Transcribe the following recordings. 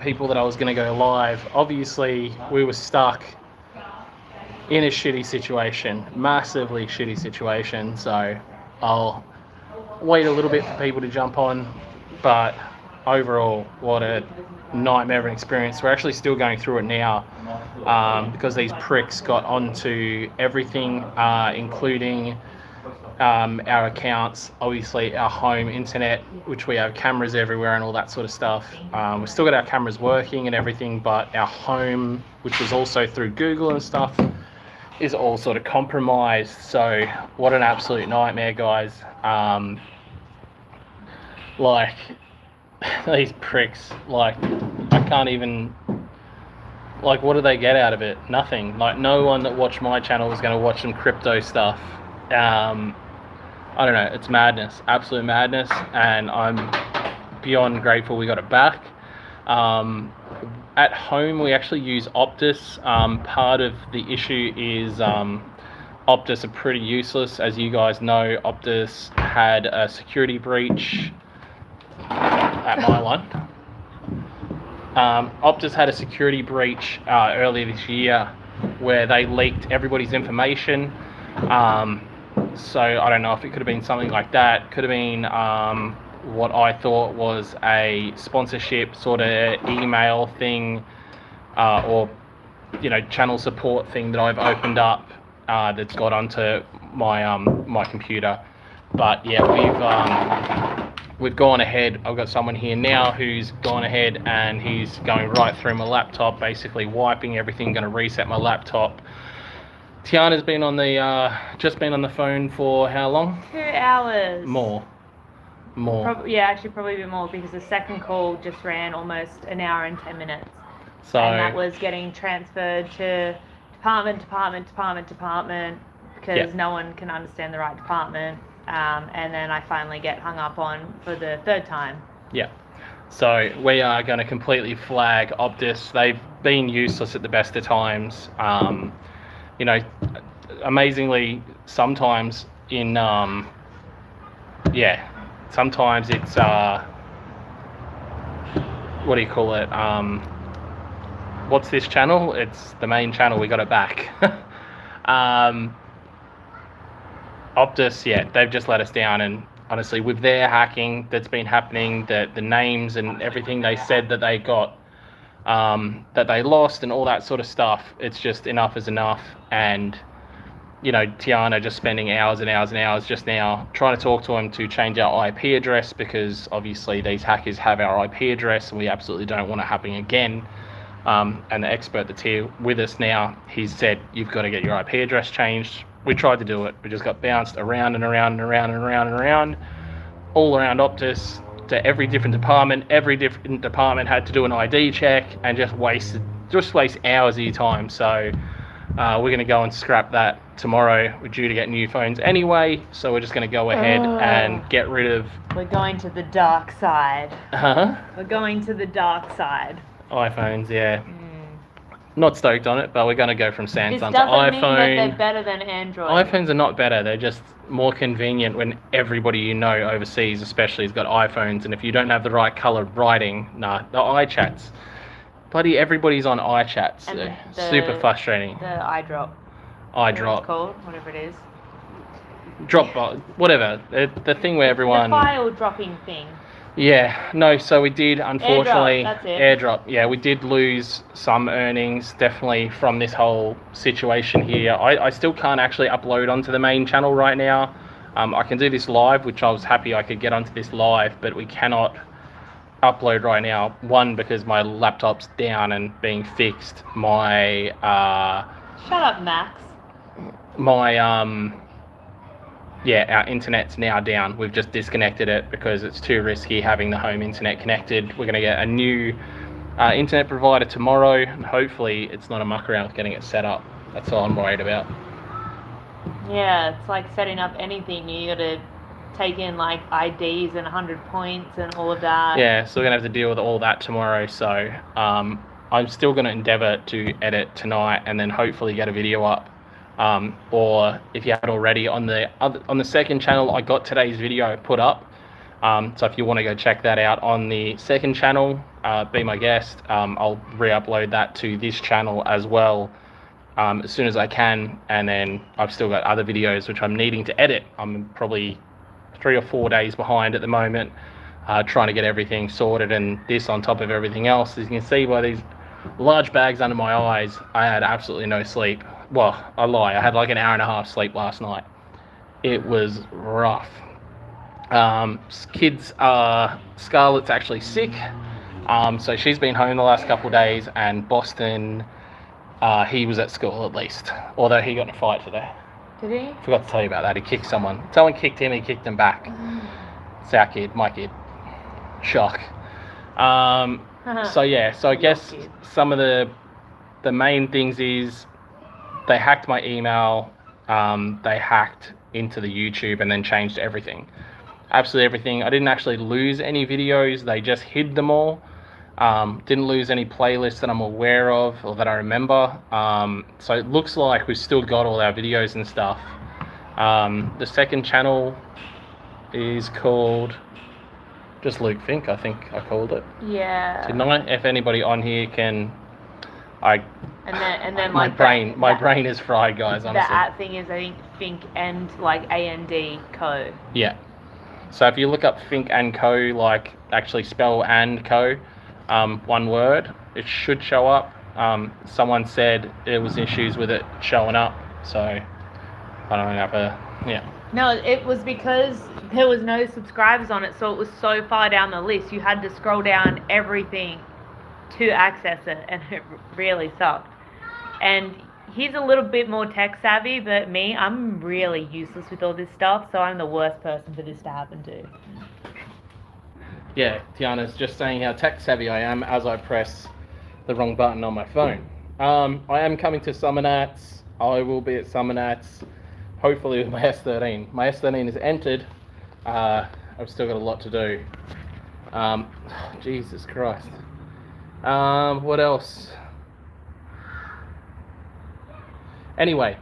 people that I was going to go live. Obviously, we were stuck in a shitty situation, massively shitty situation. So I'll wait a little bit for people to jump on. But overall, what a nightmare of an experience. We're actually still going through it now because these pricks got onto everything, including our accounts, obviously our home internet, which we have cameras everywhere and all that sort of stuff. We've still got our cameras working and everything, but our home, which was also through Google and stuff, is all sort of compromised. So what an absolute nightmare, guys. Like, these pricks, like, I can't even, like, what do they get out of it? Nothing. Like, no one that watched my channel was going to watch some crypto stuff. I don't know, it's madness, absolute madness, and I'm beyond grateful we got it back. At home, we actually use Optus. Part of the issue is Optus are pretty useless. As you guys know, Optus had a security breach at my one. Optus had a security breach earlier this year where they leaked everybody's information. So I don't know if it could have been something like that. Could have been what I thought was a sponsorship sort of email thing, or channel support thing that I've opened up that's got onto my my computer. But yeah, we've gone ahead. I've got someone here now who's gone ahead and he's going right through my laptop, basically wiping everything, going to reset my laptop. Tiana's been on the just been on the phone for how long? 2 hours. More. Yeah, actually probably a bit more, because the second call just ran almost an hour and 10 minutes. So, and that was getting transferred to department, because no one can understand the right department. And then I finally get hung up on for the third time. Yeah. So we are going to completely flag Optus. They've been useless at the best of times. Amazingly, sometimes in sometimes it's what do you call it? What's this channel? It's the main channel. We got it back. Optus, they've just let us down, and honestly, with their hacking that's been happening, the names and everything they said that they got, that they lost and all that sort of stuff, it's just enough is enough. And Tiana just spending hours and hours and hours just now trying to talk to him to change our IP address, because obviously these hackers have our IP address and we absolutely don't want it happening again. And the expert that's here with us now, he's said, you've got to get your IP address changed. We tried to do it, we just got bounced around and around and around and around and around, all around Optus, to every different department. Every different department had to do an ID check and just waste hours of your time. So we're going to go and scrap that tomorrow. We're due to get new phones anyway, so we're just going to go ahead and get rid of... We're going to the dark side. We're going to the dark side. iPhones, yeah. Not stoked on it, but we're going to go from Samsung to iPhone. This doesn't mean that they're better than Android. iPhones are not better. They're just more convenient when everybody overseas especially has got iPhones, and if you don't have the right colour writing, the iChats. Bloody everybody's on iChats. And super frustrating. The iDrop. iDrop. It's called, whatever it is. Dropbox, whatever. The thing where everyone... The file dropping thing. Yeah, no, so we did, unfortunately... AirDrop, that's it. AirDrop, yeah, we did lose some earnings, definitely, from this whole situation here. I still can't actually upload onto the main channel right now. I can do this live, which I was happy I could get onto this live, but we cannot upload right now. One, because my laptop's down and being fixed. My... Shut up, Max. Our internet's now down. We've just disconnected it because it's too risky having the home internet connected. We're going to get a new internet provider tomorrow, and hopefully it's not a muck around with getting it set up. That's all I'm worried about. Yeah, it's like setting up anything. You got to take in like IDs and 100 points and all of that. Yeah, so we're going to have to deal with all that tomorrow. So I'm still going to endeavour to edit tonight and then hopefully get a video up. Or if you haven't already, on the second channel, I got today's video put up. So if you want to go check that out on the second channel, be my guest. I'll re-upload that to this channel as well as soon as I can, and then I've still got other videos which I'm needing to edit. I'm probably 3 or 4 days behind at the moment, trying to get everything sorted, and this on top of everything else. As you can see by these large bags under my eyes, I had absolutely no sleep. Well, I lie, I had like an hour and a half sleep last night. It was rough. Kids, Scarlett's actually sick, so she's been home the last couple of days, and Boston, he was at school at least, although he got in a fight today. Did he? Forgot to tell you about that. He kicked someone. Someone kicked him, he kicked him back. It's our kid, my kid. Shock. So yeah, so I guess some of the main things is they hacked my email, they hacked into the YouTube and then changed everything. Absolutely everything. I didn't actually lose any videos, they just hid them all. Didn't lose any playlists that I'm aware of or that I remember. So it looks like we've still got all our videos and stuff. The second channel is called just Luke Fink, I think I called it. Yeah. Didn't I? If anybody on here can, and then my like brain is fried, guys. Honestly. The at thing is I think Fink and like AND Co. Yeah. So if you look up Fink and Co, like actually spell and Co, one word, it should show up. Someone said there was issues with it showing up, so I don't know. Yeah. No, it was because there was no subscribers on it, so it was so far down the list. You had to scroll down everything to access it, and it really sucked. And he's a little bit more tech savvy, but me, I'm really useless with all this stuff, so I'm the worst person for this to happen to. Yeah, Tiana's just saying how tech savvy I am as I press the wrong button on my phone. I am coming to Summer Nats. I will be at Summer Nats, hopefully with my S13. My S13 is entered. I've still got a lot to do. Jesus Christ. What else? Anyway,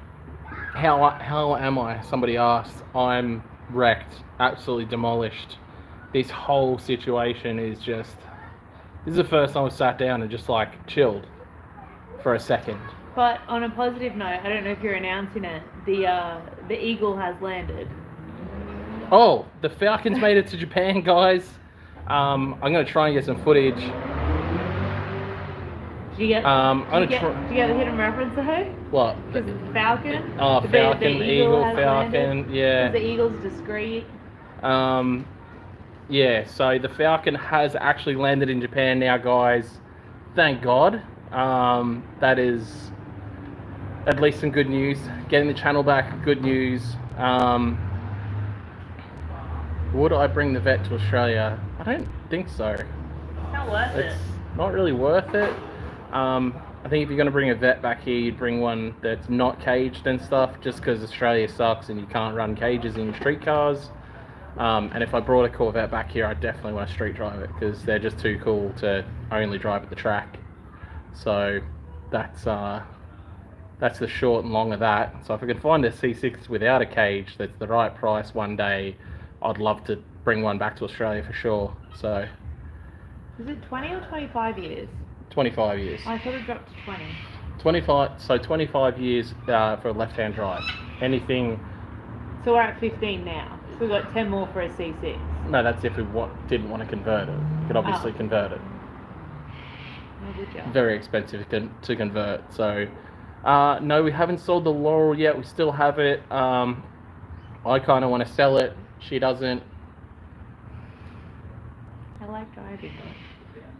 how am I? Somebody asked. I'm wrecked, absolutely demolished. This whole situation is just, this is the first time I've sat down and just like chilled for a second. But on a positive note, I don't know if you're announcing it, the Eagle has landed. Oh, the Falcons made it to Japan, guys. I'm going to try and get some footage. Did you get the hidden reference though? What? Because it's Falcon. Oh, Falcon, the Eagle, has Falcon, landed. yeah. The Eagle's discreet. Yeah, so the Falcon has actually landed in Japan now, guys. Thank God. That is at least some good news. Getting the channel back, good news. Would I bring the vet to Australia? I don't think so. It's not worth it. It's not really worth it. I think if you're going to bring a vet back here, you'd bring one that's not caged and stuff, just because Australia sucks and you can't run cages in street cars. And if I brought a Corvette back here, I'd definitely want to street drive it, because they're just too cool to only drive at the track. So that's the short and long of that. So if I could find a C6 without a cage that's the right price one day, I'd love to bring one back to Australia for sure. So is it 20 or 25 years? 25 years. I thought it dropped to 20. 25 years for a left-hand drive. Anything. So we're at 15 now. So we've got 10 more for a C6. No, that's if we didn't want to convert it. You could obviously convert it. Oh, good job. Very expensive to convert. So no, we haven't sold the Laurel yet. We still have it. I kind of want to sell it. She doesn't. I like driving it.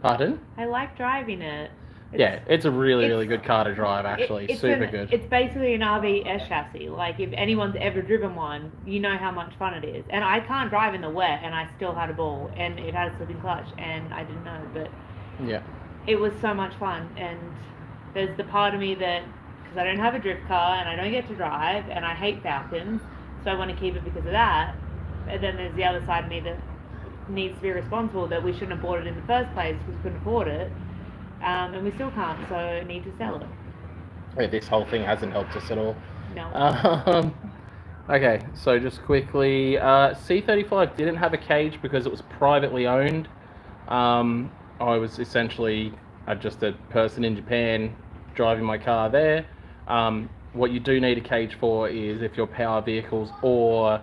Pardon? I like driving it. It's a really good car to drive, actually. Super good. It's basically an RVS chassis. Like, if anyone's ever driven one, you know how much fun it is. And I can't drive in the wet, and I still had a ball. And it had a slipping clutch, and I didn't know. But yeah, it was so much fun. And there's the part of me that, because I don't have a drift car, and I don't get to drive, and I hate Falcons, so I want to keep it because of that. And then there's the other side of me that needs to be responsible, that we shouldn't have bought it in the first place because we couldn't afford it. And we still can't, so need to sell it. Wait, this whole thing hasn't helped us at all. No. Okay, so just quickly, C35 didn't have a cage because it was privately owned. I was essentially just a person in Japan driving my car there. What you do need a cage for is if you're power vehicles or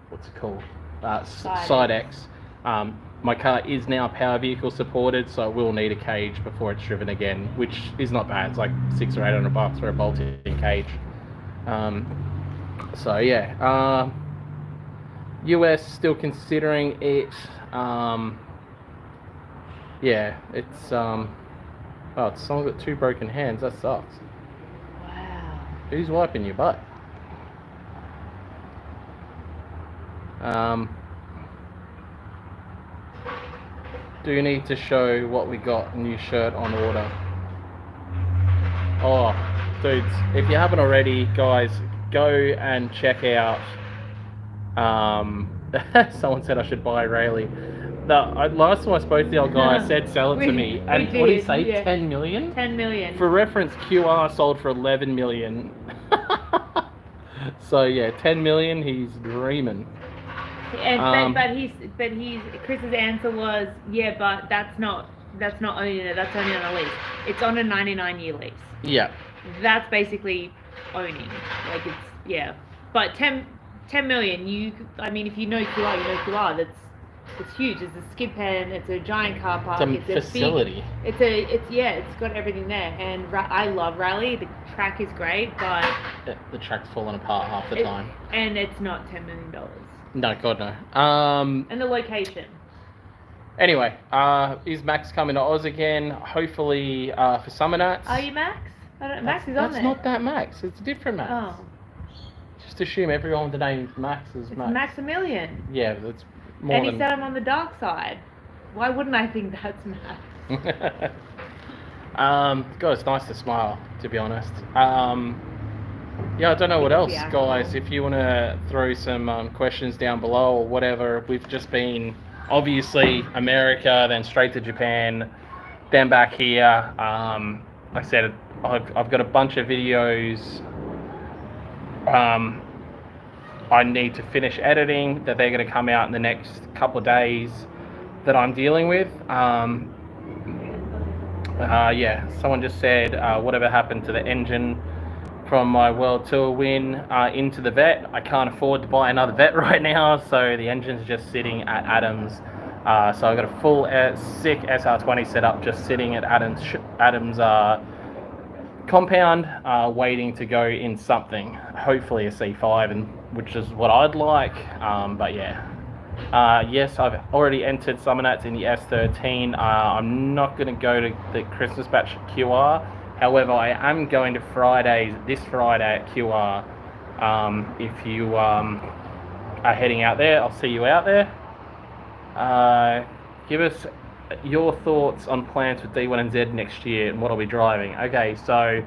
what's it called? Side X. My car is now power vehicle supported, so I will need a cage before it's driven again, which is not bad. It's like $600 or $800 for a bolt-in cage. So yeah, US still considering it. Yeah, it's someone got 2 broken hands. That sucks. Wow. Who's wiping your butt? Do you need to show what we got? New shirt on order. Oh, dudes, if you haven't already, guys, go and check out. Someone said I should buy Rayleigh. Last time I spoke to the old guy, I said sell it to me. And what did he say? Yeah. 10 million? 10 million. For reference, QR sold for 11 million. So yeah, 10 million. He's dreaming. And but Chris's answer was, yeah, but that's not owning it. That's only on a lease. It's on a 99-year lease. Yeah. That's basically owning. Like it's yeah. But 10 million. I mean, if you know QR, you know QR. It's huge. It's a skid pen. It's a giant car park. It's a facility. It's got everything there. And I love Raleigh. The track is great, but the track's falling apart half the time. And it's not $10 million. No, God no. And the location. Anyway, is Max coming to Oz again? Hopefully for Summer Nats. Are you Max? Max is on there. That's not that Max. It's a different Max. Oh. Just assume everyone with the name Max is Max. Maximilian. Yeah, that's more and he said I'm on the dark side. Why wouldn't I think that's Max? God, it's nice to smile, to be honest. Yeah, I don't know what else, guys. If you want to throw some questions down below or whatever, we've just been, obviously, America, then straight to Japan, then back here. Like I said, I've got a bunch of videos I need to finish editing that they're going to come out in the next couple of days that I'm dealing with. Yeah, someone just said, whatever happened to the engine from my World Tour win into the vet. I can't afford to buy another vet right now, so the engine's just sitting at Adams. So I've got a full sick SR20 set up just sitting at Adams compound, waiting to go in something, hopefully a C5, and which is what I'd like. But yeah, yes, I've already entered Summer Nats in the S13. I'm not going to go to the Christmas batch at QR. However, I am going to this Friday at QR. If you are heading out there, I'll see you out there. Give us your thoughts on plans for D1NZ next year and what I'll be driving. Okay, so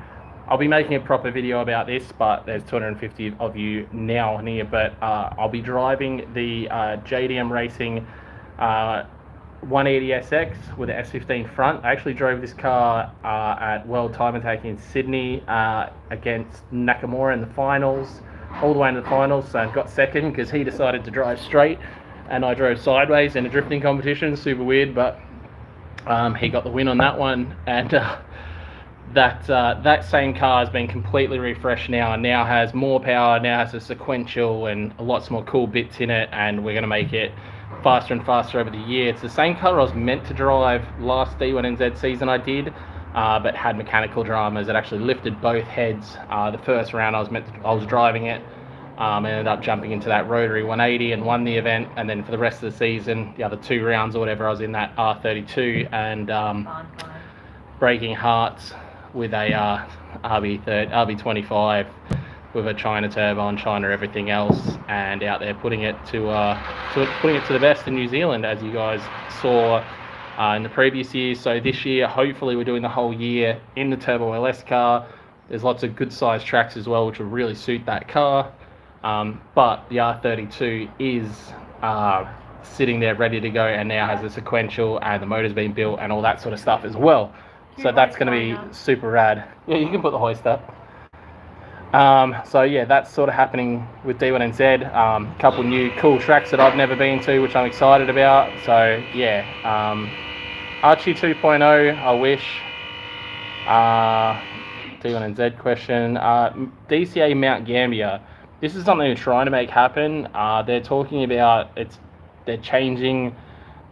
I'll be making a proper video about this, but there's 250 of you now here. But I'll be driving the JDM Racing 180SX with the S15 front. I actually drove this car at World Time Attack in Sydney against Nakamura in the finals, all the way into the finals. So I got second because he decided to drive straight and I drove sideways in a drifting competition. Super weird, but he got the win on that one. And that same car has been completely refreshed now, and now has more power, now has a sequential and lots more cool bits in it, and we're going to make it faster and faster over the year. It's the same car I was meant to drive last D1NZ season I did, but had mechanical dramas. It actually lifted both heads. The first round I was driving it, ended up jumping into that rotary 180 and won the event, and then for the rest of the season, the other 2 rounds or whatever, I was in that R32 and breaking hearts with a RB25 with a China turbo and China everything else, and out there putting it to the best in New Zealand, as you guys saw in the previous years. So this year, hopefully, we're doing the whole year in the Turbo LS car. There's lots of good sized tracks as well, which will really suit that car. But the R32 is sitting there ready to go, and now has a sequential, and the motor's been built and all that sort of stuff as well. So that's going to be super rad. Yeah, you can put the hoist up. So yeah, that's sort of happening with D1NZ. Couple new cool tracks that I've never been to, which I'm excited about. So yeah, Archie 2.0, I wish. D1NZ question. DCA Mount Gambier. This is something they're trying to make happen. They're talking about they're changing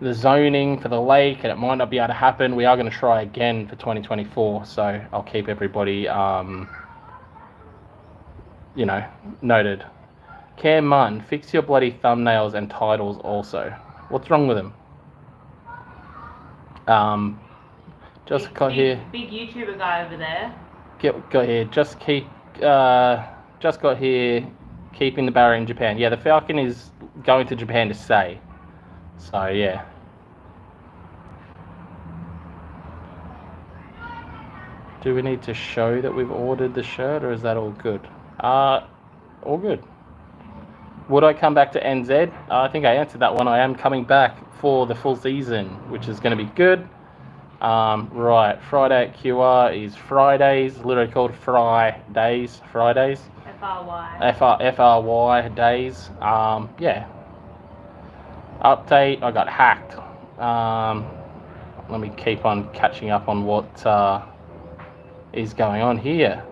the zoning for the lake, and it might not be able to happen. We are going to try again for 2024, so I'll keep everybody, noted. Cam Munn, fix your bloody thumbnails and titles also. What's wrong with them? Just got here. Big YouTuber guy over there. Got here. Just got here. Keeping the Barra in Japan. Yeah, the Falcon is going to Japan to stay. So yeah. Do we need to show that we've ordered the shirt, or is that all good? All good. Would I come back to NZ? I think I answered that one. I am coming back for the full season, which is going to be good. Right, Friday at QR is Fridays, literally called Fridays. FRY. FRY days. Yeah. Update, I got hacked. Let me keep on catching up on what is going on here.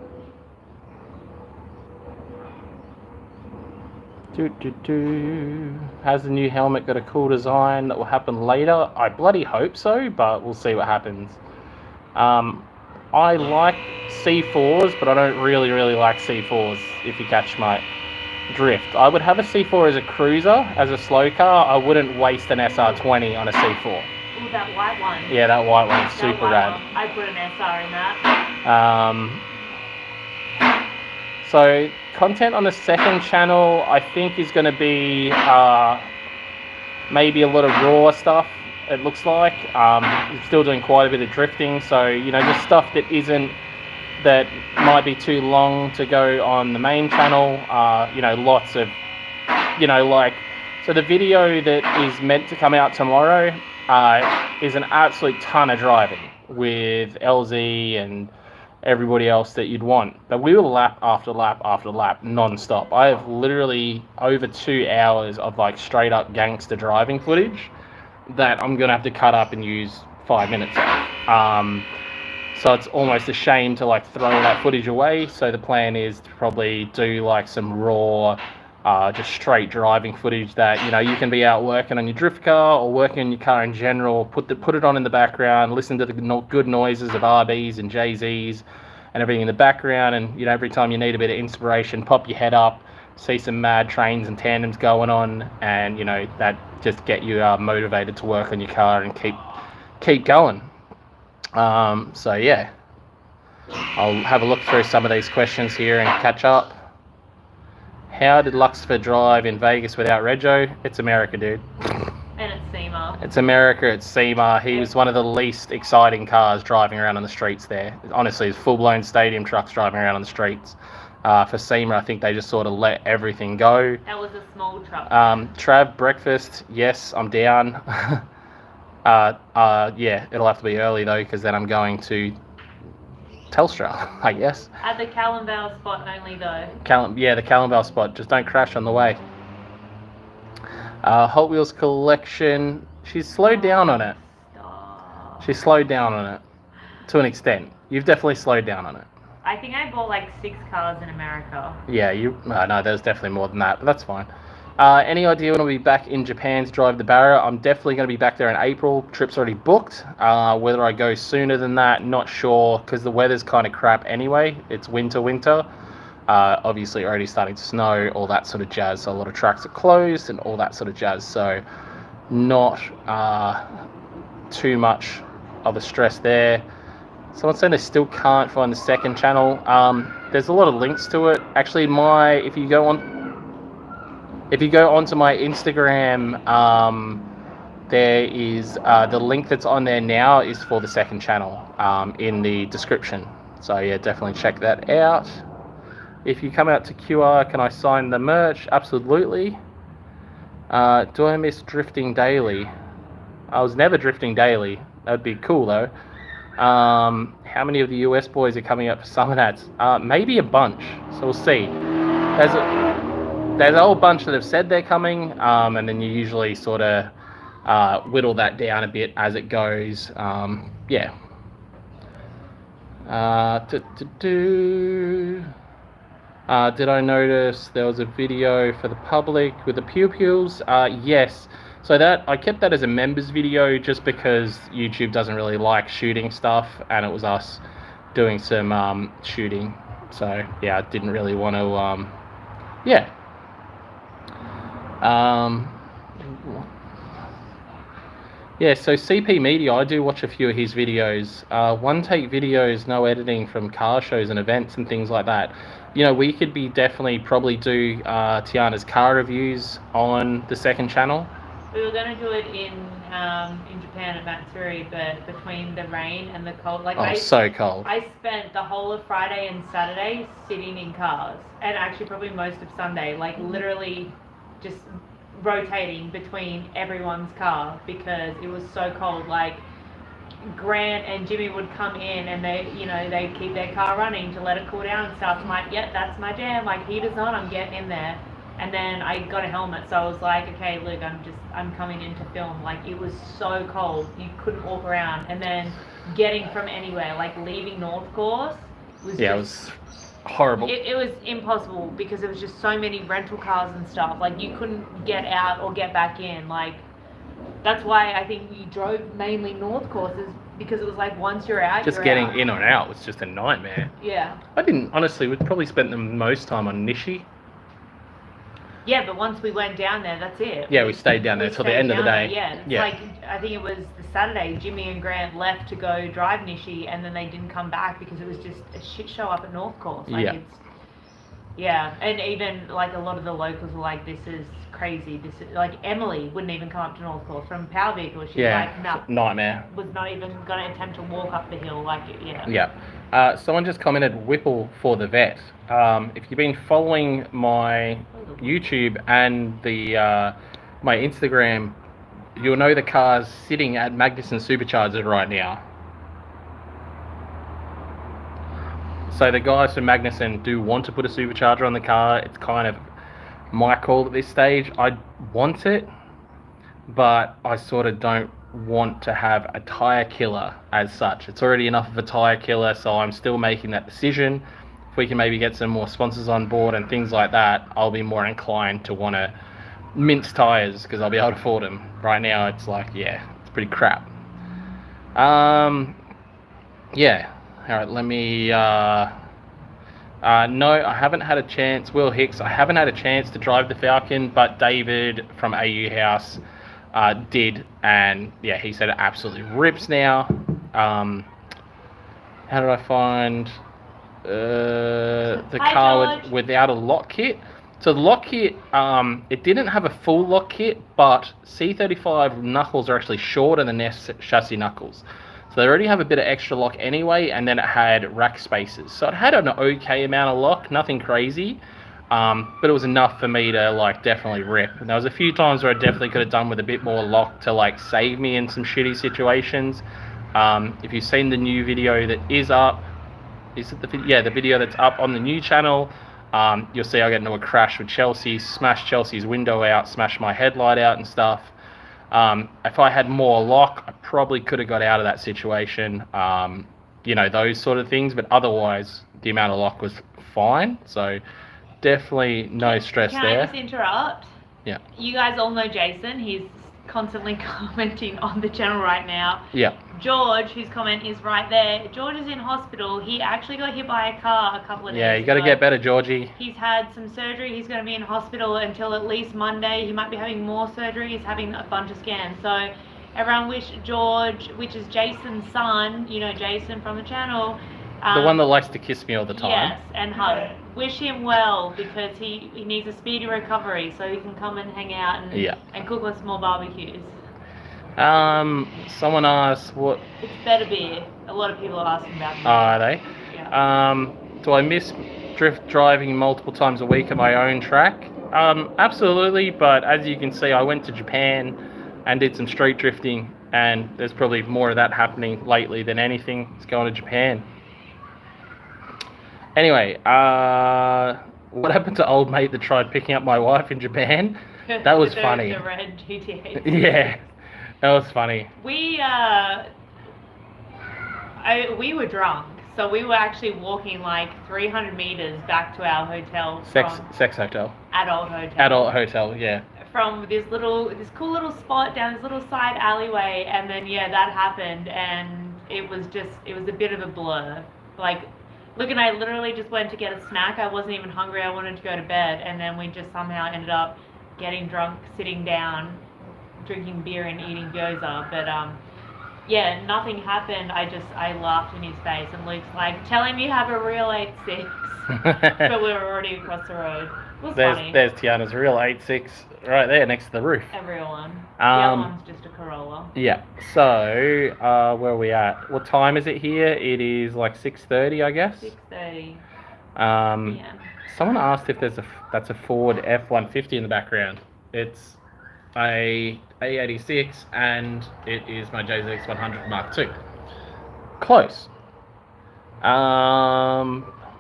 Has the new helmet got a cool design that will happen later? I bloody hope so, but we'll see what happens. I like C4s, but I don't really like C4s, if you catch my drift. I would have a C4 as a cruiser, as a slow car. I wouldn't waste an SR20 on a C4. Ooh, that white one. Yeah, that white one's super rad. I put an SR in that. So content on the second channel, I think, is going to be maybe a lot of raw stuff. It looks like still doing quite a bit of drifting. So just stuff that might be too long to go on the main channel. Lots of so the video that is meant to come out tomorrow is an absolute ton of driving with LZ and everybody else that you'd want, but we will lap after lap after lap non-stop. I have literally over 2 hours of straight up gangster driving footage that I'm gonna have to cut up and use 5 minutes of. So it's almost a shame to throw that footage away. So the plan is to probably do some raw just straight driving footage that you can be out working on your drift car or working on your car in general, put it on in the background, listen to the good noises of RBs and JZs and everything in the background, and every time you need a bit of inspiration, pop your head up, see some mad trains and tandems going on, and that just get you motivated to work on your car and keep going. So yeah, I'll have a look through some of these questions here and catch up. How did Luxford drive in Vegas without Rego? It's America, dude. And it's SEMA. It's America, it's SEMA. He was one of the least exciting cars driving around on the streets there. Honestly, it's full-blown stadium trucks driving around on the streets. For SEMA, I think they just sort of let everything go. That was a small truck. Trav, breakfast, yes, I'm down. Yeah, it'll have to be early though, because then I'm going to Telstra, I guess. At the Callumvale spot only though. The Callumvale spot. Just don't crash on the way. Hot Wheels collection. She's slowed down on it. Stop. She's slowed down on it to an extent. You've definitely slowed down on it. I think I bought 6 cars in America. Yeah, no, there's definitely more than that, but that's fine. Any idea when I'll be back in Japan to drive the Barra? I'm definitely going to be back there in April. Trip's already booked. Whether I go sooner than that, not sure, because the weather's kind of crap anyway. It's winter. Obviously already starting to snow, all that sort of jazz. So a lot of tracks are closed and all that sort of jazz. So not too much of a stress there. Someone's saying they still can't find the second channel. There's a lot of links to it. Actually, if you go onto my Instagram, there is the link that's on there now is for the second channel in the description. So yeah, definitely check that out. If you come out to QR, can I sign the merch? Absolutely. Do I miss drifting daily? I was never drifting daily. That would be cool though. How many of the US boys are coming up for Summer Nats? Maybe a bunch. So we'll see. There's a whole bunch that have said they're coming, and then you usually sort of whittle that down a bit as it goes. Yeah. Did I notice there was a video for the public with the pupils? Yes. So that I kept that as a members video just because YouTube doesn't really like shooting stuff, and it was us doing some shooting. So yeah, I didn't really want to. Yeah. Yeah, so CP Media, I do watch a few of his videos. One take videos, no editing from car shows and events and things like that. You know, we could be probably do Tiana's car reviews on the second channel. We were going to do it in Japan at Matsuri, but between the rain and the cold, so cold. I spent the whole of Friday and Saturday sitting in cars, and actually probably most of Sunday, like literally just rotating between everyone's car because it was so cold. Like Grant and Jimmy would come in and they keep their car running to let it cool down and stuff. I'm like, yeah, that's my jam. Like heaters on, I'm getting in there. And then I got a helmet, so I was like, okay, Luke, I'm coming in to film. Like it was so cold, you couldn't walk around. And then getting from anywhere, like leaving North Course, it was horrible. It was impossible because there was just so many rental cars and stuff. Like you couldn't get out or get back in. Like that's why I think you drove mainly North Courses, because it was like once you're out, just getting in or out was just a nightmare. Yeah. I didn't honestly. We'd probably spent the most time on Nishi. Yeah, but once we went down there, that's it. Yeah, we stayed down there till the end of the day. Yeah. Like, I think it was the Saturday, Jimmy and Grant left to go drive Nishi, and then they didn't come back because it was just a shit show up at North Course. Like, and even, like, a lot of the locals were like, this is crazy. This is, like, Emily wouldn't even come up to North Course from Power Vehicle. She was like, no. Nightmare. Was not even going to attempt to walk up the hill. Like, someone just commented Whipple for the vet. If you've been following my YouTube and the my Instagram, you'll know the car's sitting at Magnuson Supercharger right now. So the guys from Magnuson do want to put a supercharger on the car. It's kind of my call at this stage. I want it, but I sort of don't want to have a tire killer as such. It's already enough of a tire killer, so I'm still making that decision. If we can maybe get some more sponsors on board and things like that, I'll be more inclined to want to mince tires because I'll be able to afford them. Right now it's like, it's pretty crap. Alright, let me no, I haven't had a chance. Will Hicks, I haven't had a chance to drive the Falcon, but David from AU House did, and he said it absolutely rips now. How did I find the car without a lock kit? So the lock kit, it didn't have a full lock kit, but C35 knuckles are actually shorter than their chassis knuckles. So they already have a bit of extra lock anyway, and then it had rack spaces. So it had an okay amount of lock, nothing crazy. But it was enough for me to like definitely rip. And there was a few times where I definitely could have done with a bit more lock to like save me in some shitty situations. If you've seen the new video that is up, is it the video that's up on the new channel, you'll see I got into a crash with Chelsea, smashed Chelsea's window out, smashed my headlight out and stuff. If I had more lock, I probably could have got out of that situation. Those sort of things, but otherwise the amount of lock was fine. So definitely no stress there. Can I just interrupt? Yeah. You guys all know Jason. He's constantly commenting on the channel right now. Yeah. George, whose comment is right there. George is in hospital. He actually got hit by a car a couple of days ago. Yeah, you got to get better, Georgie. He's had some surgery. He's going to be in hospital until at least Monday. He might be having more surgery. He's having a bunch of scans. So everyone wish George, which is Jason's son, Jason from the channel. The one that likes to kiss me all the time. Yes, and hug. Wish him well, because he needs a speedy recovery so he can come and hang out and cook us more barbecues. Someone asked what... It's better beer. A lot of people are asking about beer. Are they? Yeah. Do I miss drift driving multiple times a week at my own track? Absolutely, but as you can see, I went to Japan and did some street drifting, and there's probably more of that happening lately than anything. It's going to Japan. Anyway, what happened to old mate that tried picking up my wife in Japan? That was funny. The red GTA. Yeah. That was funny. We we were drunk, so we were actually walking like 300 meters back to our hotel. Sex hotel. Adult hotel. Adult hotel, yeah. From this cool little spot down this little side alleyway, and then that happened, and it was a bit of a blur. Like, Luke and I literally just went to get a snack. I wasn't even hungry. I wanted to go to bed, and then we just somehow ended up getting drunk, sitting down, drinking beer and eating gyoza. But nothing happened. I laughed in his face, and Luke's like, "Tell him you have a real 8.6," but we were already across the road. It was funny. There's Tiana's real 8.6 right there next to the roof. A real one. The other one's just a Corolla. Yeah. So where are we at? What time is it here? It is like 6:30, I guess. 6:30. Yeah. Someone asked if that's a Ford F-150 in the background. It's a A86 and it is my JZX100 Mark II. Close.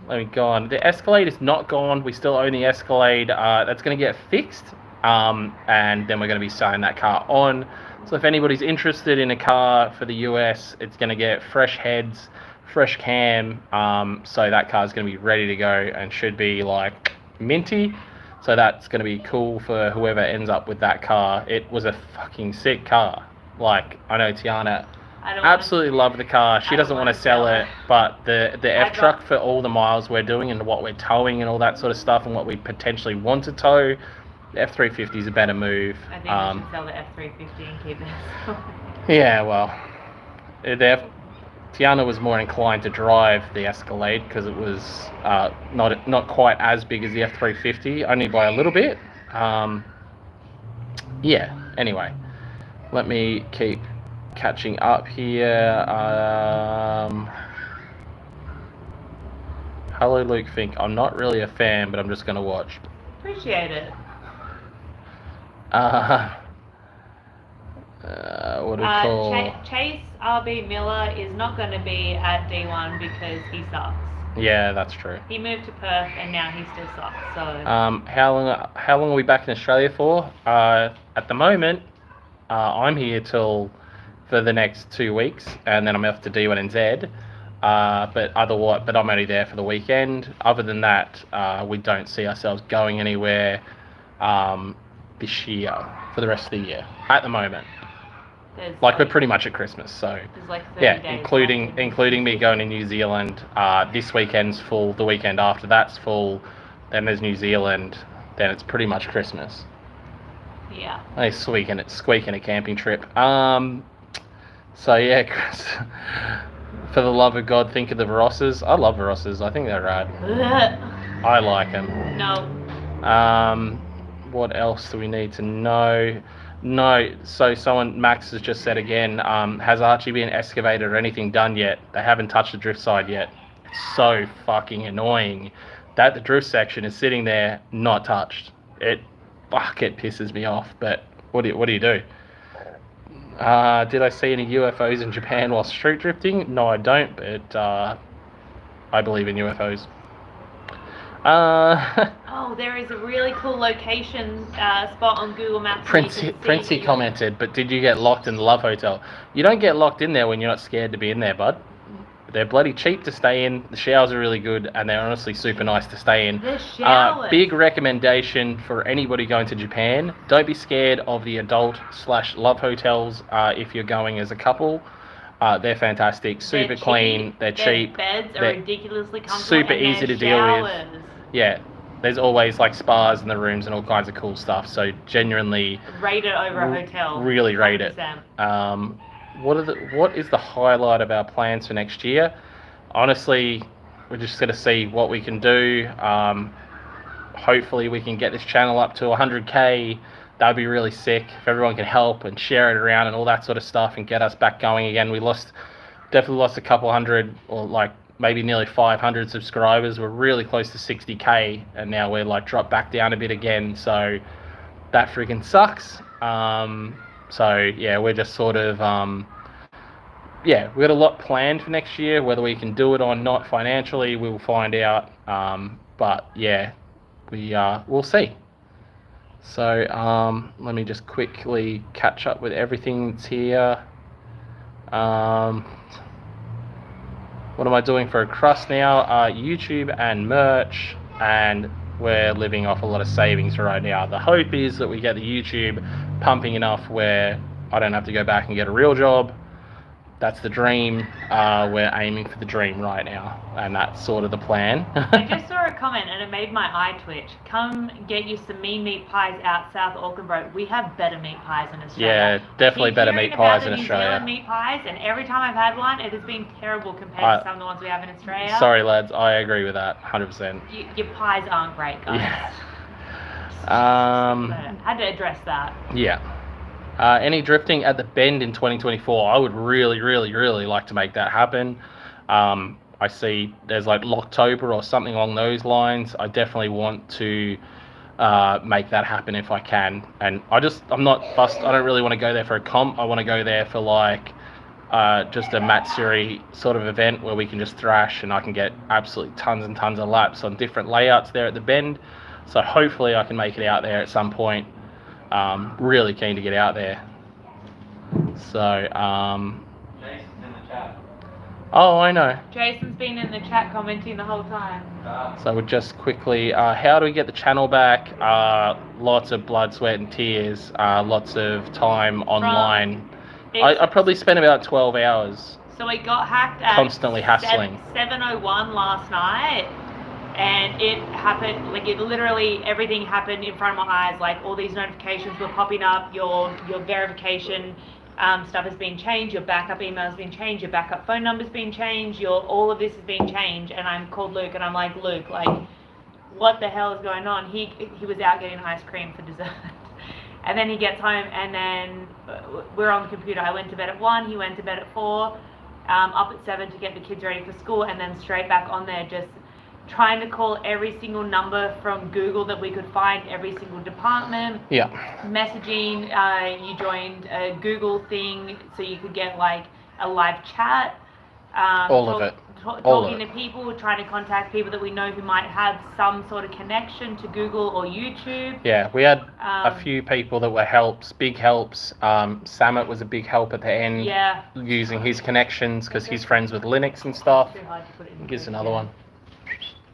Let me go on. The Escalade is not gone. We still own the Escalade. That's going to get fixed. And then we're going to be selling that car on. So if anybody's interested in a car for the US, it's going to get fresh heads, fresh cam. So that car is going to be ready to go and should be like minty. So that's going to be cool for whoever ends up with that car. It was a fucking sick car. Like, I know Tiana absolutely loved the car. She doesn't want to sell it, but the F-Truck, for all the miles we're doing and what we're towing and all that sort of stuff and what we potentially want to tow, the F350 is a better move. I think we should sell the F350 and keep it. Yeah, well, Tiana was more inclined to drive the Escalade because it was not quite as big as the F350, only by a little bit. Yeah, anyway, let me keep catching up here. Hello, Luke Fink. I'm not really a fan, but I'm just going to watch. Appreciate it. What do we call? Chase RB Miller is not going to be at D1 because he sucks. Yeah, that's true. He moved to Perth and now he still sucks. So. How long are we back in Australia for? At the moment, I'm here for the next 2 weeks, and then I'm off to D1 and Z. But I'm only there for the weekend. Other than that, we don't see ourselves going anywhere this year for the rest of the year. At the moment, we're pretty much at Christmas, so like 30 days including me going to New Zealand. This weekend's full. The weekend after that's full. Then there's New Zealand. Then it's pretty much Christmas. Yeah. Nice squeaking a camping trip. So yeah, Chris, for the love of God, think of the Verosses. I love Verosses. I think they're rad. I like them. No. What else do we need to know? No. So Max has just said again, has Archie been excavated or anything done yet? They haven't touched the drift side yet. It's so fucking annoying that the drift section is sitting there not touched. It pisses me off. But what do you do? Did I see any UFOs in Japan while street drifting? No, I don't, but I believe in UFOs. There is a really cool location spot on Google Maps. Princey commented, but did you get locked in the Love Hotel? You don't get locked in there when you're not scared to be in there, bud. They're bloody cheap to stay in. The showers are really good, and they're honestly super nice to stay in. The showers. Big recommendation for anybody going to Japan. Don't be scared of the adult/love hotels if you're going as a couple. They're fantastic, super clean, they're cheap. Beds are ridiculously comfortable. Super easy to deal with. Yeah, there's always like spas in the rooms and all kinds of cool stuff. So genuinely rate it over a hotel. Really rate 100%. It. What is the highlight of our plans for next year? Honestly, we're just going to see what we can do. Hopefully we can get this channel up to 100k. That'd be really sick if everyone can help and share it around and all that sort of stuff and get us back going again. We definitely lost a couple hundred, or like maybe nearly 500 subscribers. We're really close to 60k, and now we're like dropped back down a bit again. So that freaking sucks. So yeah, we're just sort of we got a lot planned for next year. Whether we can do it or not financially, we'll find out. But yeah, we'll see. So let me just quickly catch up with everything that's here. What am I doing for a crust now? YouTube and merch, and we're living off a lot of savings right now. The hope is that we get the YouTube pumping enough where I don't have to go back and get a real job. That's the dream. We're aiming for the dream right now, and that's sort of the plan. I just saw a comment and it made my eye twitch. Come get you some meat pies out South Auckland, bro. We have better meat pies in Australia. Yeah, definitely better meat pies in Australia. New Zealand meat pies, and every time I've had one, it has been terrible compared to some of the ones we have in Australia. Sorry, lads, I agree with that, 100%. Your pies aren't great, guys. Yeah. Had to address that. Yeah. Any drifting at the Bend in 2024? I would really, really, really like to make that happen. I see there's like Locktober or something along those lines. I definitely want to make that happen if I can. And I'm not fussed. I don't really want to go there for a comp. I want to go there for like just a Matsuri sort of event where we can just thrash and I can get absolutely tons and tons of laps on different layouts there at the Bend. So hopefully I can make it out there at some point. Really keen to get out there. So, Jason's in the chat. oh, I know. Jason's been in the chat commenting the whole time. So we'll just quickly, how do we get the channel back? Lots of blood, sweat and tears, lots of time online. I probably spent about 12 hours. So we got hacked at Constantly hassling. 7:01 last night. And it happened, like it literally, everything happened in front of my eyes. Like all these notifications were popping up, your verification stuff has been changed, your backup email has been changed, your backup phone number's been changed, all of this has been changed. And I'm called Luke and I'm like, Luke, like what the hell is going on? He was out getting ice cream for dessert. And then he gets home and then we're on the computer. I went to bed at 1, he went to bed at 4, up at 7 to get the kids ready for school, and then straight back on there just trying to call every single number from Google that we could find, every single department. Yeah. Messaging, you joined a Google thing so you could get like a live chat. Talking to people, trying to contact people that we know who might have some sort of connection to Google or YouTube. Yeah, we had a few people that were big helps. Samet was a big help at the end. Yeah. Using his connections because he's friends with Linux and stuff. Too hard to put it in the Gives fridge, another yeah. one.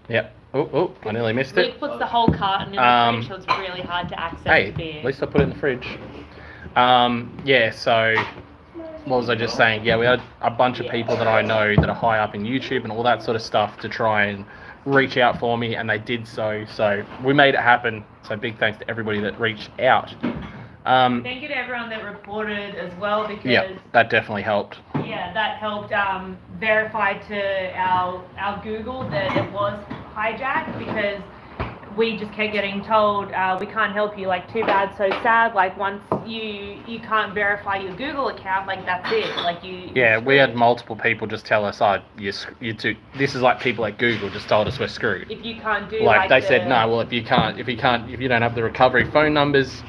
Yep. Oh, I nearly missed Luke it. puts the whole carton in the fridge, so it's really hard to access Hey, the beer. at least I put it in the fridge. Yeah, so what was I just saying? Yeah, we had a bunch of people that I know that are high up in YouTube and all that sort of stuff to try and reach out for me, and they did so. So we made it happen. So big thanks to everybody that reached out. Thank you to everyone that reported as well, because yeah, that definitely helped. yeah, that helped verify to our Google that it was hijacked, because we just kept getting told we can't help you, like too bad, so sad, like once you can't verify your Google account, like that's it, like you. Yeah, we had multiple people just tell us, oh, you two. This is like people at Google just told us we're screwed. If you can't do like they said, no, well if you don't have the recovery phone numbers,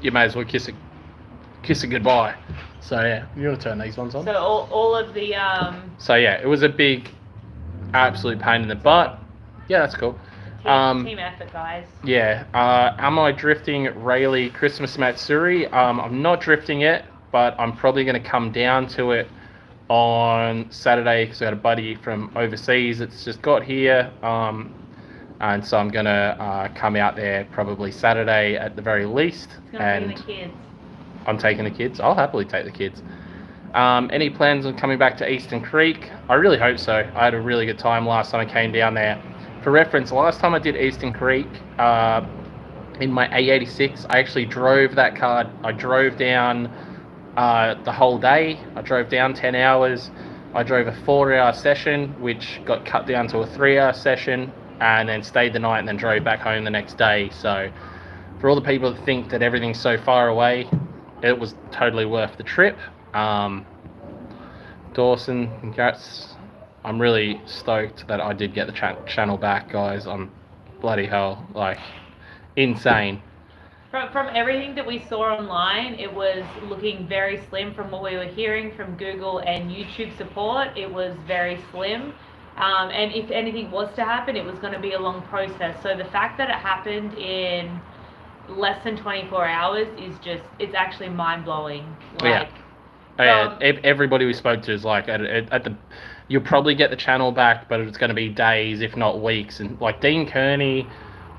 you may as well kiss it goodbye. So yeah, you want to turn these ones on. So all of the So yeah, it was a big, absolute pain in the butt. Yeah, that's cool. team effort, guys. Yeah. Am I drifting Rayleigh Christmas Matsuri? I'm not drifting it, but I'm probably going to come down to it on Saturday because I had a buddy from overseas that's just got here. And so I'm going to come out there probably Saturday at the very least. And the kids. I'm taking the kids. I'll happily take the kids. Any plans on coming back to Eastern Creek? I really hope so. I had a really good time last time I came down there. For reference, last time I did Eastern Creek in my A86, I actually drove that car. I drove down the whole day. I drove down 10 hours. I drove a 4-hour session, which got cut down to a 3-hour session, and then stayed the night and then drove back home the next day. So for all the people that think that everything's so far away, it was totally worth the trip. Dawson, congrats. I'm really stoked that I did get the channel back, guys. I'm bloody hell, like, insane. From everything that we saw online, it was looking very slim. From what we were hearing from Google and YouTube support, it was very slim. And if anything was to happen, it was going to be a long process. So the fact that it happened in less than 24 hours is just, it's actually mind-blowing. Yeah. Everybody we spoke to is like, at the, you'll probably get the channel back, but it's going to be days, if not weeks. And like Dean Kearney,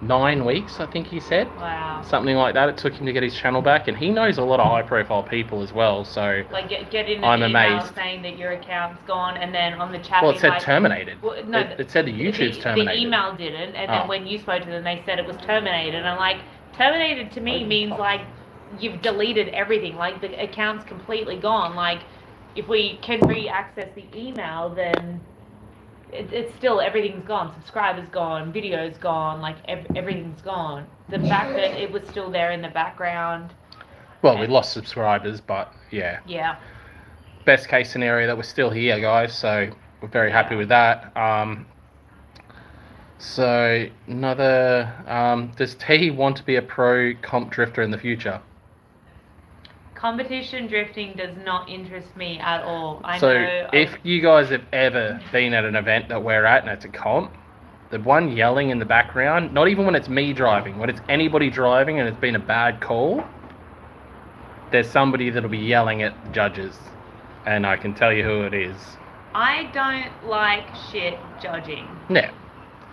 9 weeks, I think he said. Wow. Something like that. It took him to get his channel back, and he knows a lot of high-profile people as well. So like get in I'm an email amazed. saying that your account's gone, and then on the chat. Well, it said like, terminated. Well, no, it said the YouTube's terminated. The email didn't, and then when you spoke to them, they said it was terminated. And I'm like, terminated to me means like you've deleted everything, like the account's completely gone. Like if we can re-access the email, then it's still, everything's gone. Subscribers gone, videos gone, like everything's gone. The fact that it was still there in the background. Well, we lost subscribers, but yeah. Yeah. Best case scenario that we're still here, guys. So we're very happy with that. So another, does T want to be a pro comp drifter in the future? Competition drifting does not interest me at all. If you guys have ever been at an event that we're at and it's a comp, the one yelling in the background, not even when it's me driving, when it's anybody driving and it's been a bad call, there's somebody that'll be yelling at the judges, and I can tell you who it is. I don't like shit judging. Yeah.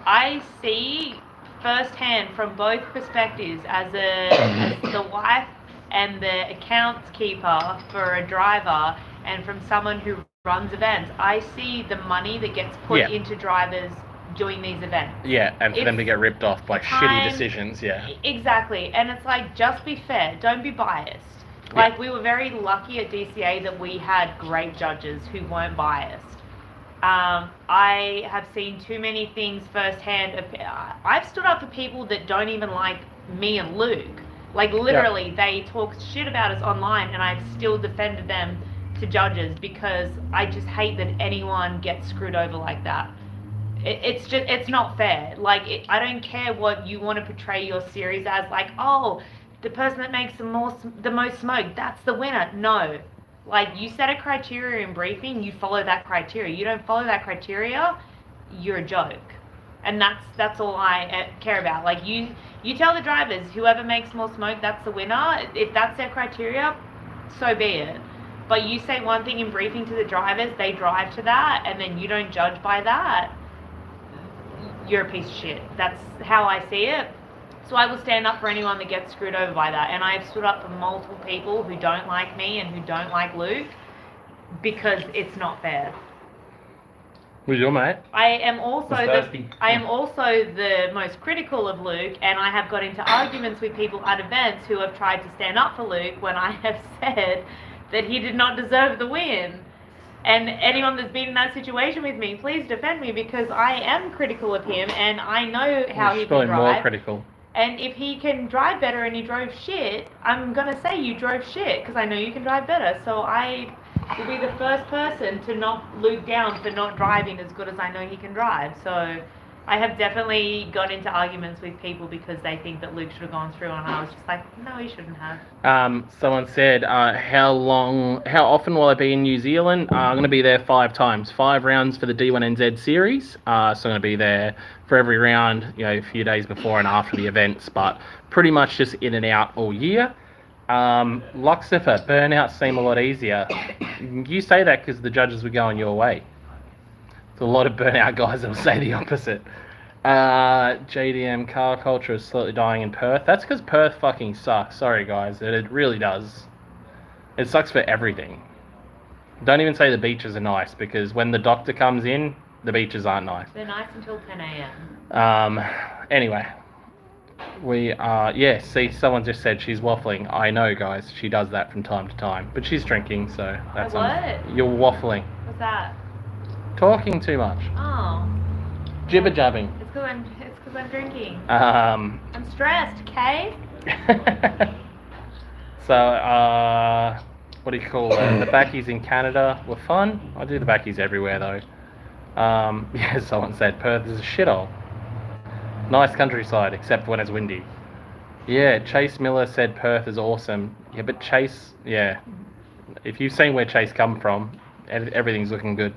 I see firsthand from both perspectives as the wife and the accounts keeper for a driver, and from someone who runs events, I see the money that gets put into drivers doing these events. Yeah, and for them to get ripped off by shitty decisions, yeah. Exactly, and it's like, just be fair, don't be biased. Like, we were very lucky at DCA that we had great judges who weren't biased. I have seen too many things firsthand. I've stood up for people that don't even like me and Luke. Like, literally, they talk shit about us online, and I've still defended them to judges because I just hate that anyone gets screwed over like that. It's not fair. Like, I don't care what you want to portray your series as, like, oh, the person that makes the most smoke, that's the winner. No. Like, you set a criteria in briefing, you follow that criteria. You don't follow that criteria, you're a joke. And that's all I care about. Like, you tell the drivers, whoever makes more smoke, that's the winner. If that's their criteria, so be it. But you say one thing in briefing to the drivers, they drive to that, and then you don't judge by that, you're a piece of shit. That's how I see it. So I will stand up for anyone that gets screwed over by that. And I've stood up for multiple people who don't like me and who don't like Luke because it's not fair. Who's your mate? I am also the most critical of Luke, and I have got into arguments with people at events who have tried to stand up for Luke when I have said that he did not deserve the win. And anyone that's been in that situation with me, please defend me, because I am critical of him and I know how he can drive. More critical. And if he can drive better and he drove shit, I'm going to say you drove shit because I know you can drive better. So I will be the first person to knock Luke down for not driving as good as I know he can drive. So I have definitely got into arguments with people because they think that Luke should have gone through, and I was just like, no, he shouldn't have. Someone said, how often will I be in New Zealand? I'm going to be there 5 times, 5 rounds for the D1NZ series. So I'm going to be there for every round, a few days before and after the events, but pretty much just in and out all year. Luxifer, burnouts seem a lot easier. You say that because the judges were going your way. There's a lot of burnout guys that will say the opposite. JDM, car culture is slowly dying in Perth. That's because Perth fucking sucks. Sorry guys, it really does. It sucks for everything. Don't even say the beaches are nice, because when the doctor comes in, the beaches aren't nice. They're nice until 10 a.m. Anyway. See, someone just said she's waffling. I know, guys, she does that from time to time. But she's drinking, so that's... What? You're waffling. What's that? Talking too much. Oh. Jibber-jabbing. It's because I'm drinking. I'm stressed, Kay? So, what do you call it? The backies in Canada were fun. I do the backies everywhere, though. Someone said Perth is a shithole. Nice countryside, except when it's windy. Yeah, Chase Miller said Perth is awesome. Yeah, but Chase, if you've seen where Chase come from, everything's looking good.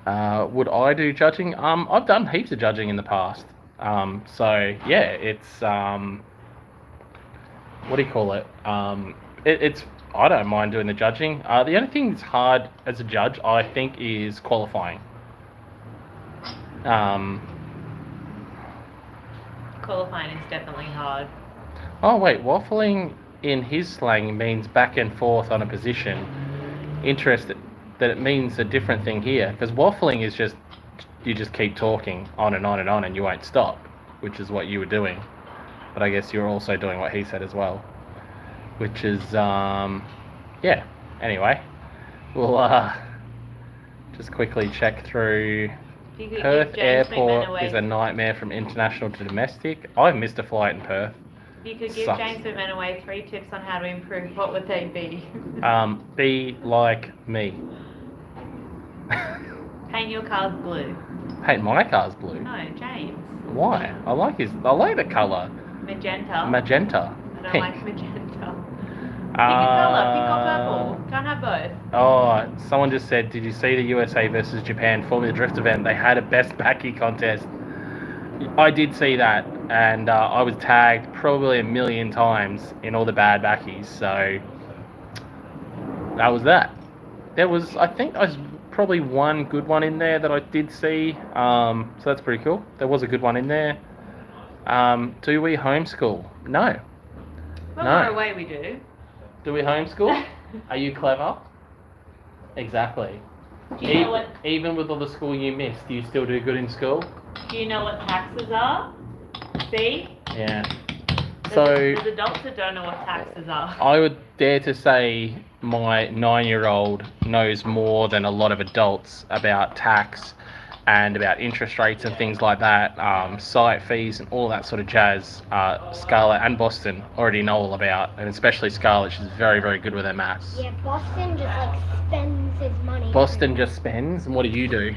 Would I do judging? I've done heaps of judging in the past. So yeah, it's what do you call it? It's I don't mind doing the judging. The only thing that's hard as a judge, I think, is qualifying. Qualifying is definitely hard. Oh wait, waffling in his slang means back and forth on a position. Interested that it means a different thing here, because waffling is just you just keep talking on and on and on and you won't stop, which is what you were doing. But I guess you're also doing what he said as well, which is yeah. Anyway, we'll just quickly check through. If you could Perth give James Freeman Airport away, is a nightmare from international to domestic. I've missed a flight in Perth. if you could give Sucks. James Freeman away 3 tips on how to improve, what would they be? Be like me. Paint your cars blue. Paint my cars blue. No, James. Why? I like the colour. Magenta. Magenta. I don't Pink. like magenta. Pick a colour, pink or purple. Can't have both. Oh, someone just said, did you see the USA versus Japan Formula Drift event? They had a best backy contest. I did see that, and I was tagged probably a million times in all the bad backies, so that was that. There was, I think, there's probably one good one in there that I did see, so that's pretty cool. There was a good one in there. Do we homeschool? No. When No. we're away, we do. Do we homeschool? Are you clever? Exactly. Do you know what? Even with all the school you missed, do you still do good in school? Do you know what taxes are? See? Yeah. There's, So there's adults that don't know what taxes are. I would dare to say my 9-year-old knows more than a lot of adults about tax and about interest rates and things like that, site fees and all that sort of jazz. Scarlett and Boston already know all about, and especially Scarlett, she's very, very good with her maths. Yeah, Boston just like spends his money. Boston just spends, and what do you do?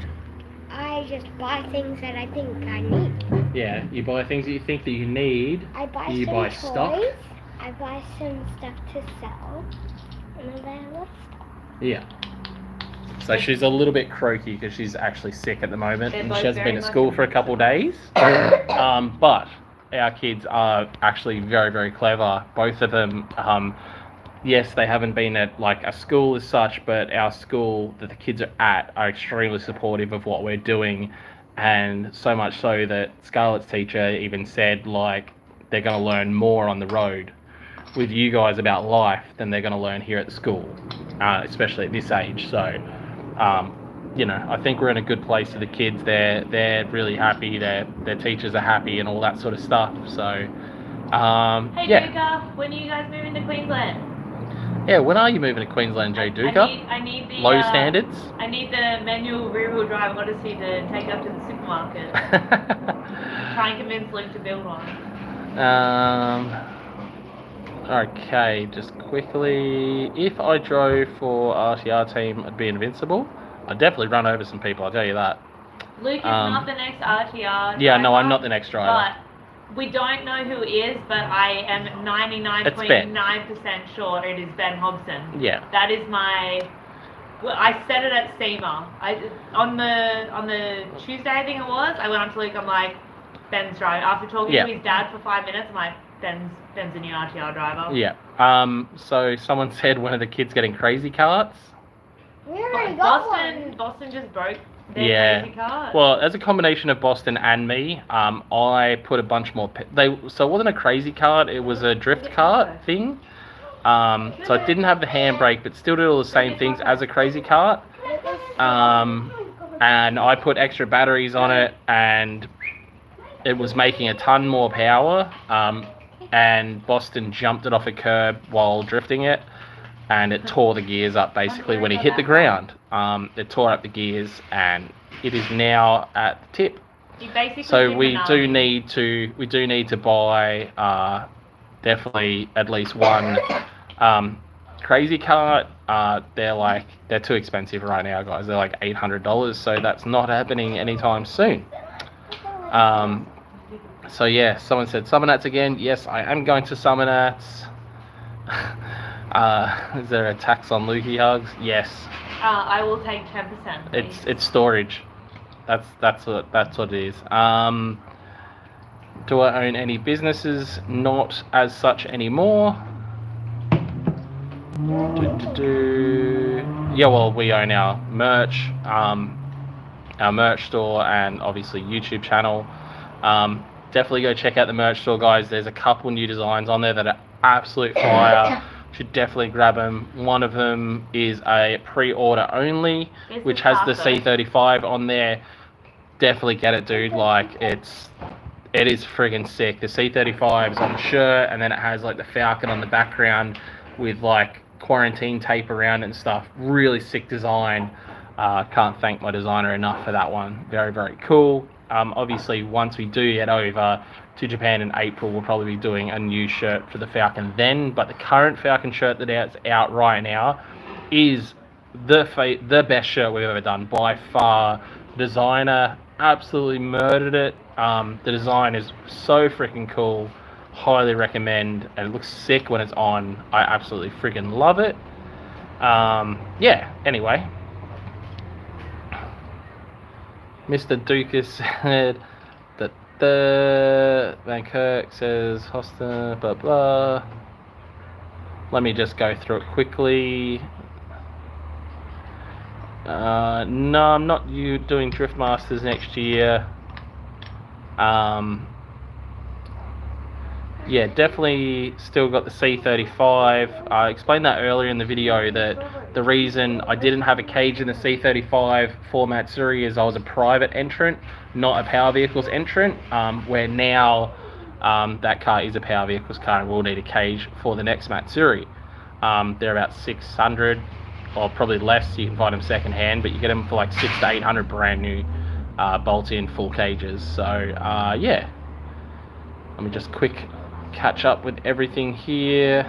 I just buy things that I think I need. Yeah, you buy things that you think that you need. I buy You some buy toys. stock? I buy some stuff to sell. And then I buy a lot of stuff. Yeah. So she's a little bit croaky because she's actually sick at the moment They're and both she hasn't very been at much school in for a couple of days. But our kids are actually very, very clever. Both of them, yes, they haven't been at like a school as such, but our school that the kids are at are extremely supportive of what we're doing. And so much so that Scarlett's teacher even said like they're going to learn more on the road with you guys about life than they're going to learn here at the school, especially at this age. So, you know, I think we're in a good place for the kids. They're really happy. Their teachers are happy and all that sort of stuff. So, Hey, yeah. Duca, when are you guys moving to Queensland? Yeah, when are you moving to Queensland, Jay Duca? I need the Low standards? I need the manual rear-wheel drive Odyssey to take up to the supermarket. Try and convince Luke to build one. Okay, just quickly, if I drove for RTR team, I'd be invincible. I'd definitely run over some people, I'll tell you that. Luke is not the next RTR Yeah, no, I'm driver, not the next driver. But we don't know who is, but I am 99.9% sure it is Ben Hobson. Yeah. That is my... Well, I said it at SEMA. On the Tuesday, I think it was, I went up to Luke, I'm like, Ben's driving. After talking to his dad for 5 minutes, I'm like, Ben's a new RTR driver. Yeah. So someone said one of the kids getting crazy carts. We already got one. Boston just broke their crazy cart. Well, as a combination of Boston and me, I put a bunch more. So it wasn't a crazy cart; it was a drift cart thing. So it didn't have the handbrake, but still did all the same things as a crazy cart. And I put extra batteries on it, and it was making a ton more power. And Boston jumped it off a curb while drifting it, and it tore the gears up basically when he hit the ground. It tore up the gears, and it is now at the tip. So we do need to buy definitely at least one crazy cart. They're too expensive right now, guys. They're like $800, so that's not happening anytime soon. So yeah, someone said Summernats again. Yes, I am going to Summernats. Is there a tax on Lukey hugs? Yes. I will take 10%. It's storage. That's what it is. Do I own any businesses? Not as such anymore. Yeah, well, we own our merch store, and obviously YouTube channel. Definitely go check out the merch store, guys. There's a couple new designs on there that are absolute fire. Should definitely grab them. One of them is a pre-order only, which has the C35 on there. Definitely get it, dude. Like, it is friggin' sick. The C35 is on the shirt, and then it has like the Falcon on the background with like quarantine tape around it and stuff. Really sick design. Can't thank my designer enough for that one. Very, very cool. Obviously, once we do head over to Japan in April, we'll probably be doing a new shirt for the Falcon then. But the current Falcon shirt that's out right now is the best shirt we've ever done by far. Designer absolutely murdered it. The design is so freaking cool. Highly recommend, and it looks sick when it's on. I absolutely freaking love it. Yeah, anyway. Mr. Dukas said that the Van Kirk says Hosta, blah blah. Let me just go through it quickly. No, I'm not doing Drift Masters next year. Yeah, definitely still got the C35. I explained that earlier in the video that the reason I didn't have a cage in the C35 for Matsuri is I was a private entrant, not a Power Vehicles entrant, where now that car is a Power Vehicles car and will need a cage for the next Matsuri. They're about 600 or probably less. You can find them second hand, but you get them for like 600 to 800 brand new bolt-in full cages. So yeah, let me just quick catch up with everything here.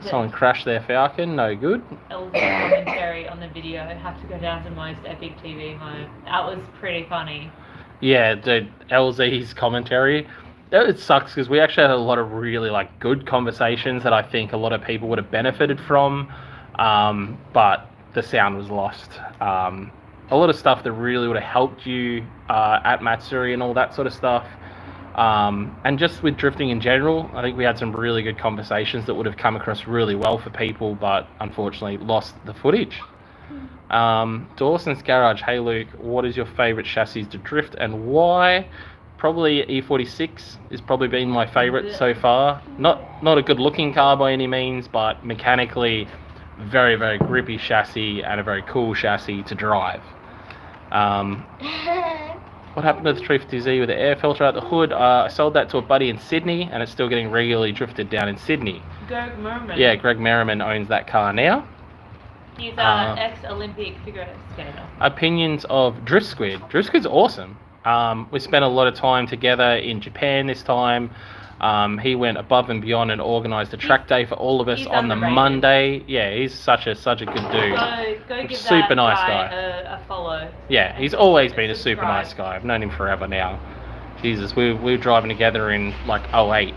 Someone crashed their Falcon, no good. LZ commentary on the video have to go down to most epic TV moment. That was pretty funny. Yeah, dude, LZ's commentary. It sucks because we actually had a lot of really like good conversations that I think a lot of people would have benefited from, but the sound was lost. A lot of stuff that really would have helped you at Matsuri and all that sort of stuff. And just with drifting in general, I think we had some really good conversations that would have come across really well for people, but unfortunately lost the footage. Dawson's Garage, hey Luke, what is your favourite chassis to drift and why? Probably E46 has probably been my favourite so far. Not a good looking car by any means, but mechanically very, very grippy chassis and a very cool chassis to drive. What happened to the 350Z with the air filter out the hood? I sold that to a buddy in Sydney, and it's still getting regularly drifted down in Sydney. Greg Merriman. Yeah, Greg Merriman owns that car now. He's an ex-Olympic figure skater. Opinions of Drift Squid. Drift Squid's awesome. We spent a lot of time together in Japan this time. He went above and beyond and organised a track day for all of us on the Monday. Yeah, he's such a good dude. Go give super that nice guy guy. A follow. Yeah, he's always been a super nice guy. I've known him forever now. Jesus, we were driving together in like 08.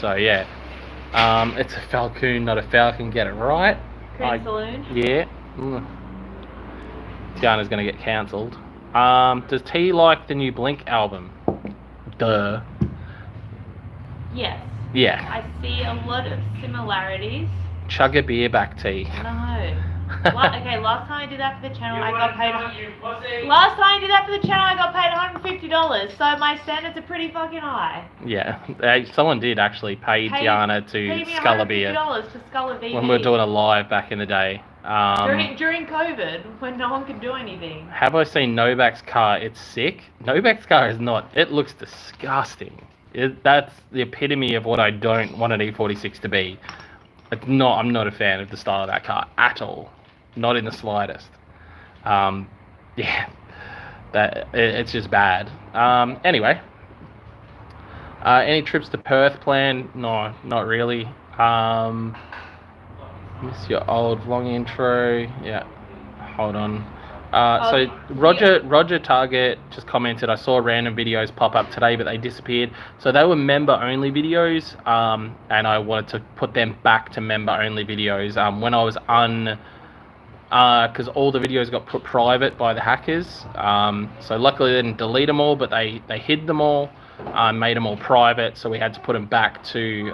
So yeah, it's a Falcon, not a Falcon. Get it right. Green Saloon. Yeah. Tiana's gonna get cancelled. Does T like the new Blink album? Duh. Yes. Yeah. I see a lot of similarities. Chug a beer back, T. No. Okay, last time I did that for the channel, I got paid. Last time I did that for the channel, I got paid $150. So my standards are pretty fucking high. Yeah, someone did actually pay Tiana to scull a beer. $150 to scull a beer. When we were doing a live back in the day. During COVID, when no one could do anything. Have I seen Novak's car? It's sick. Novak's car is not. It looks disgusting. That's the epitome of what I don't want an E46 to be. I'm not a fan of the style of that car at all. Not in the slightest. Yeah, it's just bad. Anyway, any trips to Perth planned? No, not really. Miss your old vlog intro. Yeah, hold on. So Roger Target just commented, I saw random videos pop up today, but they disappeared. So they were member-only videos, and I wanted to put them back to member-only videos. When I was because all the videos got put private by the hackers. So luckily they didn't delete them all, but they hid them all, made them all private. So we had to put them back to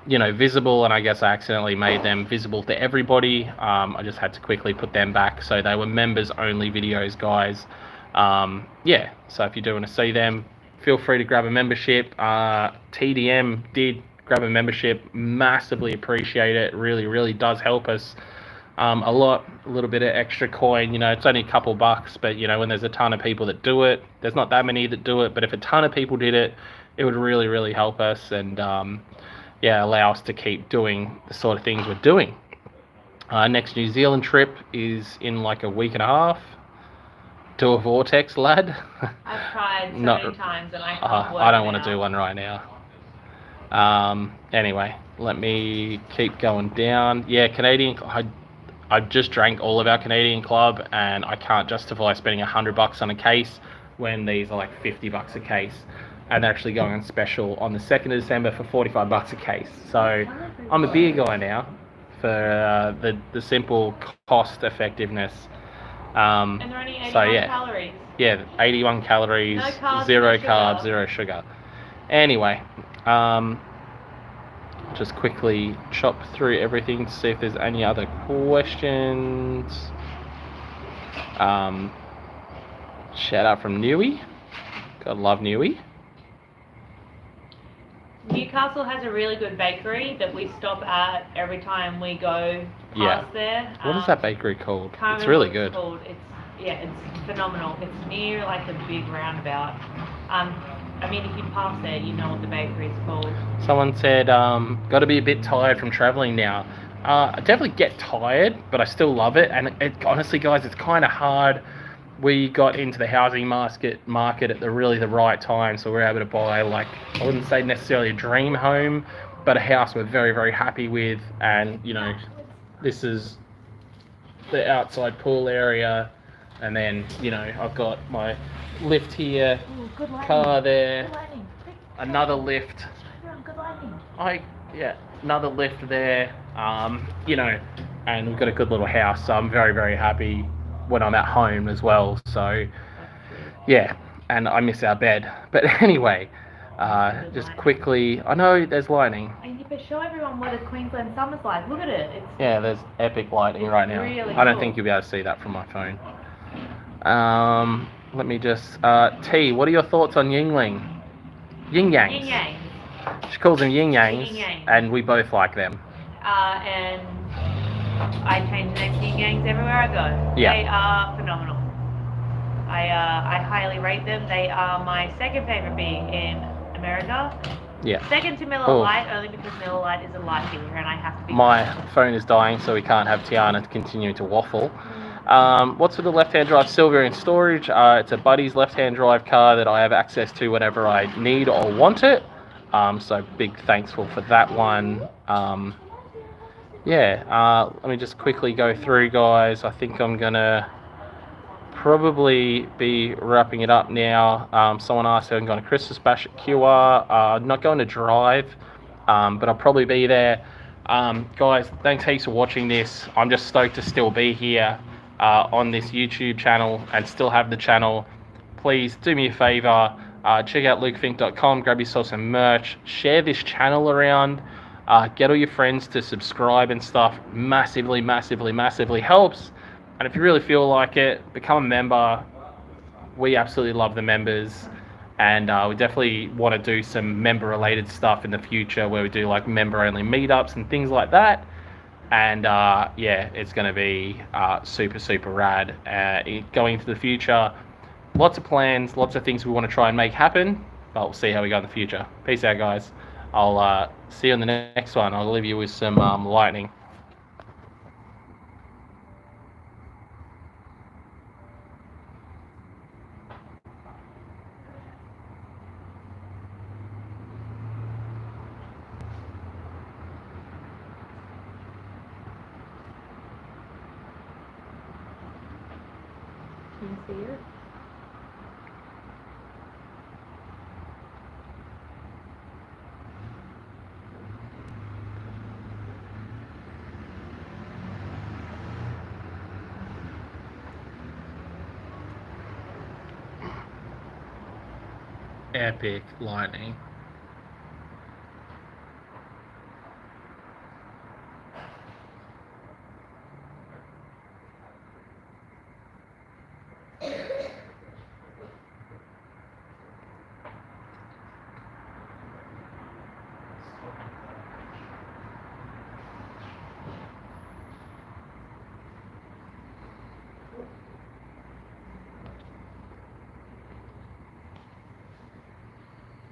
visible, and I guess I accidentally made them visible to everybody. I just had to quickly put them back, so they were members only videos, guys. Yeah, so if you do want to see them, feel free to grab a membership. TDM did grab a membership, massively appreciate it. Really does help us a lot. A little bit of extra coin, it's only a couple bucks, but when there's a ton of people that do it, there's not that many that do it, but if a ton of people did it, it would really help us, and allow us to keep doing the sort of things we're doing. Next New Zealand trip is in like a week and a half. Do a vortex, lad. I've tried so many times and I can't work I don't want it to do out. one right now. Anyway, let me keep going down. Yeah, Canadian. I just drank all of our Canadian Club, and I can't justify spending $100 on a case when these are like $50 a case, and they're actually going on special on the 2nd of December for $45 a case. So I'm a beer guy now for the simple cost effectiveness. And they're only 81 calories. Yeah, 81 calories, No carbs, zero no sugar. carbs, zero sugar. Anyway, just quickly chop through everything to see if there's any other questions. Shout out from Newey. Gotta love Newey. Newcastle has a really good bakery that we stop at every time we go past there. What is that bakery called? Can't It's remember really what good. it's called. It's phenomenal. It's near like a big roundabout. If you pass there, you know what the bakery is called. Someone said, got to be a bit tired from traveling now. I definitely get tired, but I still love it. And honestly, guys, it's kind of hard. We got into the housing market at the right time, so we're able to buy, like, I wouldn't say necessarily a dream home, but a house we're very happy with. And this is the outside pool area, and then I've got my lift here. Ooh, car there, Good lighting. another lift. Good lighting. Another lift there. And we've got a good little house, so I'm very happy when I'm at home as well. So yeah, and I miss our bed. But anyway, just quickly, I know there's lighting. But show everyone what a Queensland summer's like. Look at it. There's epic lighting right now. Really I don't cool. think you'll be able to see that from my phone. Let me just T, what are your thoughts on Yingling? Yin Yangs. Yin Yang. She calls them Yin Yangs, Yin Yang. and we both like them. And I change the name to Yin Yangs everywhere I go. Yeah. They are phenomenal. I highly rate them. They are my second favorite beer in America. Yeah. Second to Miller Lite, only because Miller Lite is a light beer and I have to be. My phone is dying, so we can't have Tiana continue to waffle. What's with the left-hand drive Silver in storage? It's a buddy's left-hand drive car that I have access to whenever I need or want it. So big thankful for that one. Let me just quickly go through, guys. I think I'm gonna probably be wrapping it up now. Someone asked if I'm going to Christmas bash at QR. Not going to drive, but I'll probably be there. Guys, thanks heaps for watching this. I'm just stoked to still be here on this YouTube channel and still have the channel. Please do me a favor, check out lukefink.com, grab yourself some merch, share this channel around, get all your friends to subscribe and stuff. Massively helps. And if you really feel like it, become a member. We absolutely love the members, and we definitely want to do some member-related stuff in the future where we do like member-only meetups and things like that. And it's going to be super rad. Going into the future, lots of plans, lots of things we want to try and make happen, but we'll see how we go in the future. Peace out, guys. I'll see you in the next one. I'll leave you with some lightning. Can you see it? epic lightning.